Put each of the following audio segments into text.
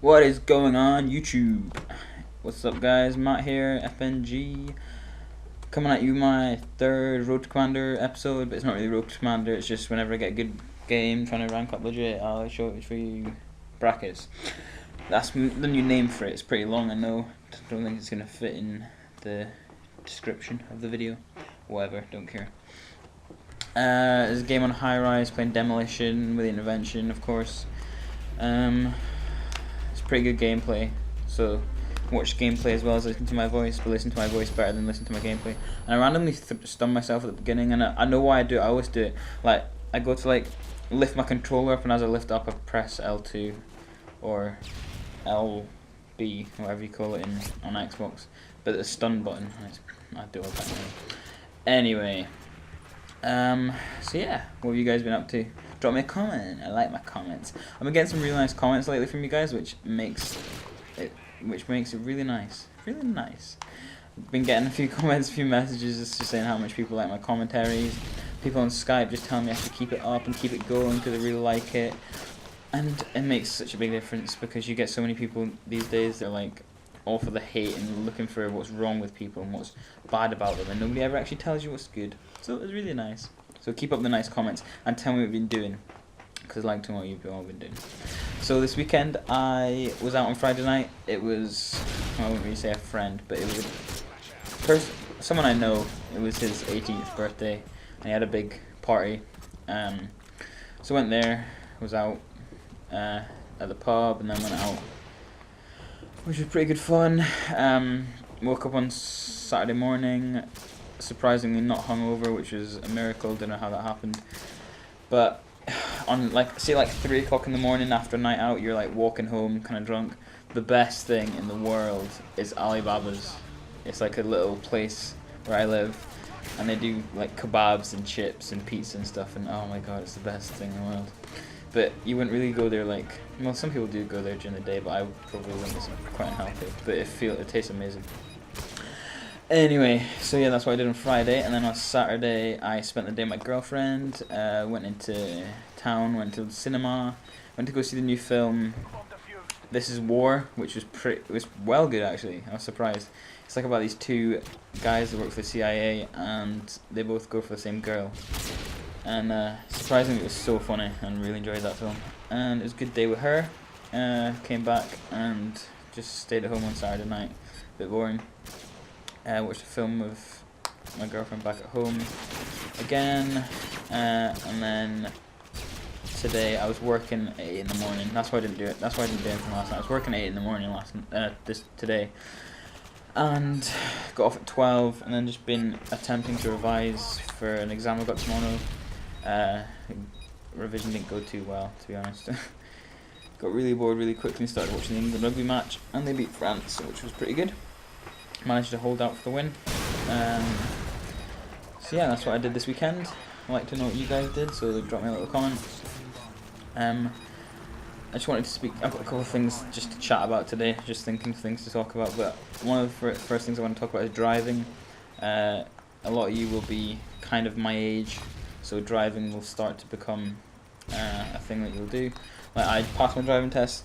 What is going on YouTube? What's up guys, Matt here, FNG. Coming at you my third Road to Commander episode, but it's not really Road to Commander, it's just whenever I get a good game, trying to rank up legit, I'll show it for you. Brackets. That's the new name for it, it's pretty long I know. Don't think it's going to fit in the description of the video. Whatever, don't care. There's a game on high rise, playing Demolition with the intervention of course. It's pretty good gameplay, so watch gameplay as well as listen to my voice, but listen to my voice better than listen to my gameplay. And I randomly stun myself at the beginning, and I know why I do it. I always do it. Like, I go to like lift my controller up, and as I lift up I press L2 or LB, whatever you call it on Xbox, but the stun button, I do all that anyway. So yeah, what have you guys been up to? Drop me a comment. I like my comments. I've been getting some really nice comments lately from you guys, which makes it really nice. Really nice. I've been getting a few comments, a few messages just saying how much people like my commentaries. People on Skype just telling me I should keep it up and keep it going because they really like it. And it makes such a big difference because you get so many people these days, they're like all for the hate and looking for what's wrong with people and what's bad about them, and nobody ever actually tells you what's good. So it's really nice. So keep up the nice comments and tell me what you've been doing, because I like to know what you've all been doing. So this weekend I was out on Friday night. It was, well, I wouldn't really say a friend, but it was someone I know. It was his 18th birthday and he had a big party. So went there, was out at the pub and then went out, which was pretty good fun. Woke up on Saturday morning, surprisingly not hungover, which was a miracle. Don't know how that happened, but on like 3 o'clock in the morning after a night out, you're like walking home kind of drunk. The best thing in the world is Alibaba's. It's like a little place where I live, and they do like kebabs and chips and pizza and stuff, and oh my god, it's the best thing in the world. But you wouldn't really go there like, well, some people do go there during the day, but I probably wouldn't. It's quite unhealthy, but it tastes amazing. Anyway, so yeah, that's what I did on Friday, and then on Saturday I spent the day with my girlfriend, went into town, went to the cinema, went to go see the new film This Is War, which was it was well good actually. I was surprised. It's like about these two guys that work for the CIA and they both go for the same girl. And surprisingly it was so funny and really enjoyed that film. And it was a good day with her. Came back and just stayed at home on Saturday night. A bit boring. Watched a film with my girlfriend back at home again, and then today I was working at 8 in the morning. That's why I didn't do it. That's why I didn't do anything last night. I was working at 8 in the morning today, and got off at 12, and then just been attempting to revise for an exam I got tomorrow. Revision didn't go too well, to be honest. Got really bored really quickly and started watching the England rugby match, and they beat France, which was pretty good. Managed to hold out for the win. So yeah, that's what I did this weekend. I'd like to know what you guys did, so drop me a little comment. I just wanted to speak. I've got a couple of things just to chat about today, just thinking of things to talk about, but one of the first things I want to talk about is driving. A lot of you will be kind of my age, so driving will start to become a thing that you'll do. Like, I passed my driving test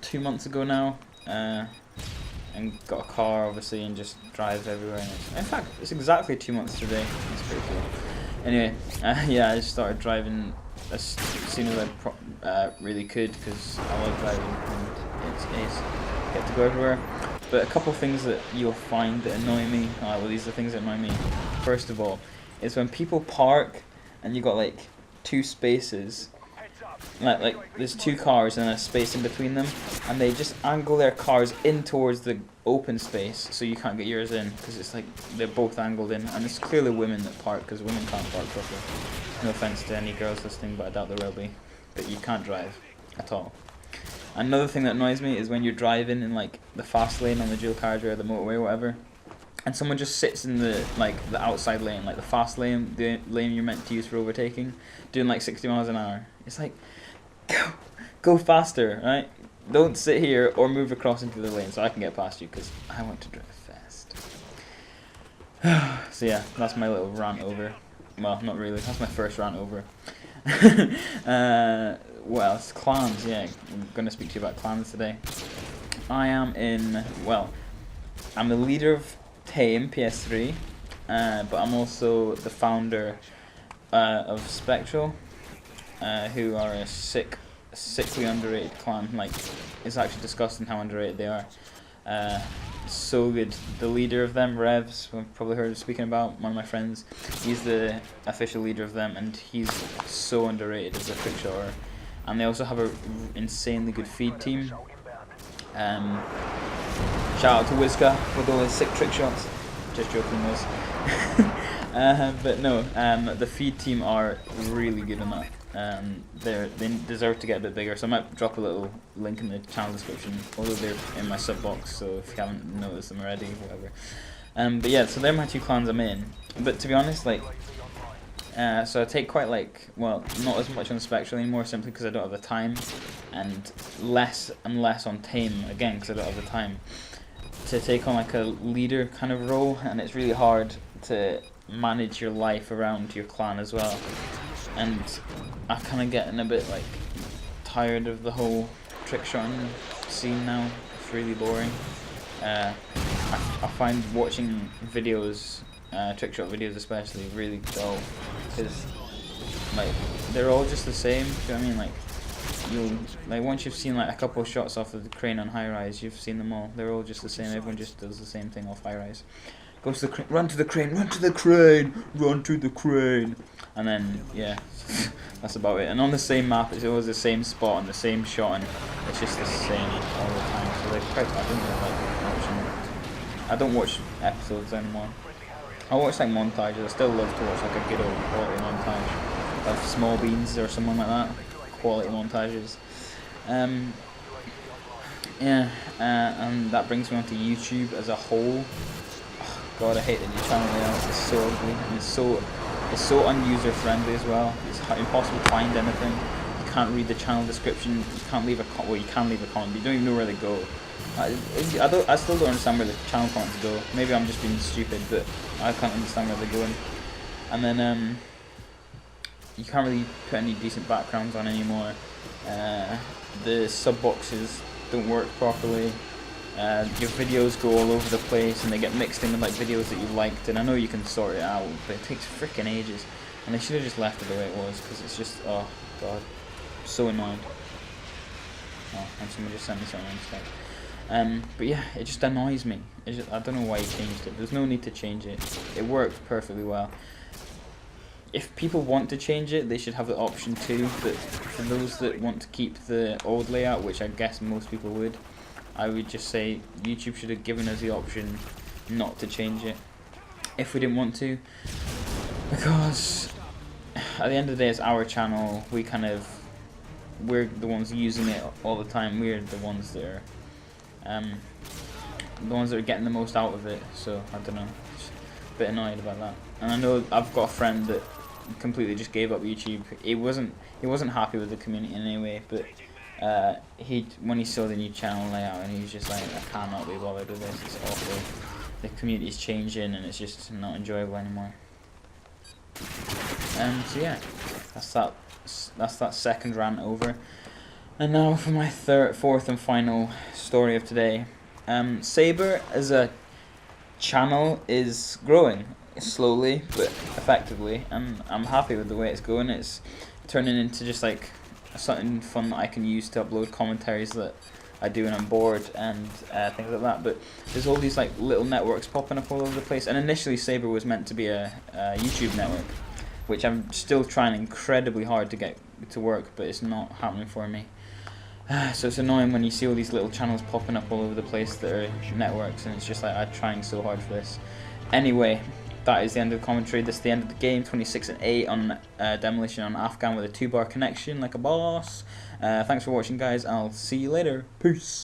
2 months ago now, and got a car obviously and just drive everywhere. And in fact, it's exactly 2 months today. It's pretty cool. Anyway, yeah, I just started driving as soon as I really could because I love driving and it's ace. Get to go everywhere. But a couple of things that you'll find that annoy me. Well, these are things that annoy me. First of all, is when people park and you got like 2 spaces. Like there's 2 cars and a space in between them, and they just angle their cars in towards the open space so you can't get yours in because it's like they're both angled in, and it's clearly women that park because women can't park properly. No offense to any girls listening, but I doubt there will be. But you can't drive at all. Another thing that annoys me is when you're driving in like the fast lane on the dual carriageway or the motorway or whatever, and someone just sits in the outside lane, like the fast lane, the lane you're meant to use for overtaking, doing like 60 miles an hour. It's like, go faster, right? Don't sit here or move across into the lane so I can get past you because I want to drive fast. So yeah, that's my little rant over. Well, not really. That's my first rant over. Well, it's clans, yeah. I'm going to speak to you about clans today. I am in, well, I'm the leader of Tame PS3, but I'm also the founder of Spectral, who are a sickly underrated clan. Like, it's actually disgusting how underrated they are. So good. The leader of them, Revs, who I've probably heard speaking about, one of my friends, he's the official leader of them, and he's so underrated as a trick shotter. And they also have a insanely good feed team. Shout out to Wizka for all his sick trick shots. Just joking, Wiz. But no, the feed team are really good on that. They deserve to get a bit bigger, so I might drop a little link in the channel description, although they're in my sub box, so if you haven't noticed them already, whatever. But yeah, so they're my two clans I'm in. But to be honest, like, so I take quite well, not as much on Spectral anymore, simply because I don't have the time, and less and less on Tame, again, because I don't have the time to take on like a leader kind of role, and it's really hard to manage your life around your clan as well. And I'm kind of getting a bit like tired of the whole trick shotting scene now. It's really boring. I find watching videos, trick shot videos especially, really dull, because like they're all just the same. Do you know what I mean? Like once you've seen like a couple of shots off of the crane on high rise, you've seen them all. They're all just the same. Everyone just does the same thing off high rise. Goes to the crane, run to the crane, run to the crane, run to the crane, and then yeah, that's about it. And on the same map, it's always the same spot and the same shot, and it's just the same all the time. So like, I don't watch episodes anymore. I watch like montages. I still love to watch like a good old quality montage of Small Beans or someone like that. Quality montages. Yeah, and that brings me on to YouTube as a whole. Oh, God, I hate the new channel layout. It's so ugly, and it's so unuser friendly as well. It's impossible to find anything. You can't read the channel description. You can't leave a well, you can leave a comment, but you don't even know where they go. I still don't understand where the channel comments go. Maybe I'm just being stupid, but I can't understand where they're going. And then you can't really put any decent backgrounds on anymore. The sub boxes don't work properly. Your videos go all over the place, and they get mixed in with like videos that you liked. And I know you can sort it out, but it takes freaking ages. And they should have just left it the way it was, because it's just, oh God, so annoying. Oh, and someone just sent me something instead. But yeah, it just annoys me. I don't know why he changed it. There's no need to change it. It worked perfectly well. If people want to change it, they should have the option to, but for those that want to keep the old layout, which I guess most people would, I would just say YouTube should have given us the option not to change it if we didn't want to, because at the end of the day it's our channel. We're the ones using it all the time. We're the ones that are getting the most out of it, so I don't know, just a bit annoyed about that. And I know I've got a friend that completely just gave up YouTube. He wasn't happy with the community in any way, but when he saw the new channel layout, and he was just like, I cannot be bothered with this, it's awful. The community's changing and it's just not enjoyable anymore. So yeah, that's that second rant over. And now for my fourth and final story of today. Saber as a channel is growing slowly but effectively, and I'm happy with the way it's going. It's turning into just like something fun that I can use to upload commentaries that I do when I'm bored and things like that. But there's all these like little networks popping up all over the place, and initially Saber was meant to be a YouTube network, which I'm still trying incredibly hard to get to work, but it's not happening for me. So it's annoying when you see all these little channels popping up all over the place that are networks, and it's just like, I'm trying so hard for this. Anyway, that is the end of the commentary. This is the end of the game. 26-8 on Demolition on Afghan with a 2-bar connection like a boss. Thanks for watching, guys. I'll see you later. Peace.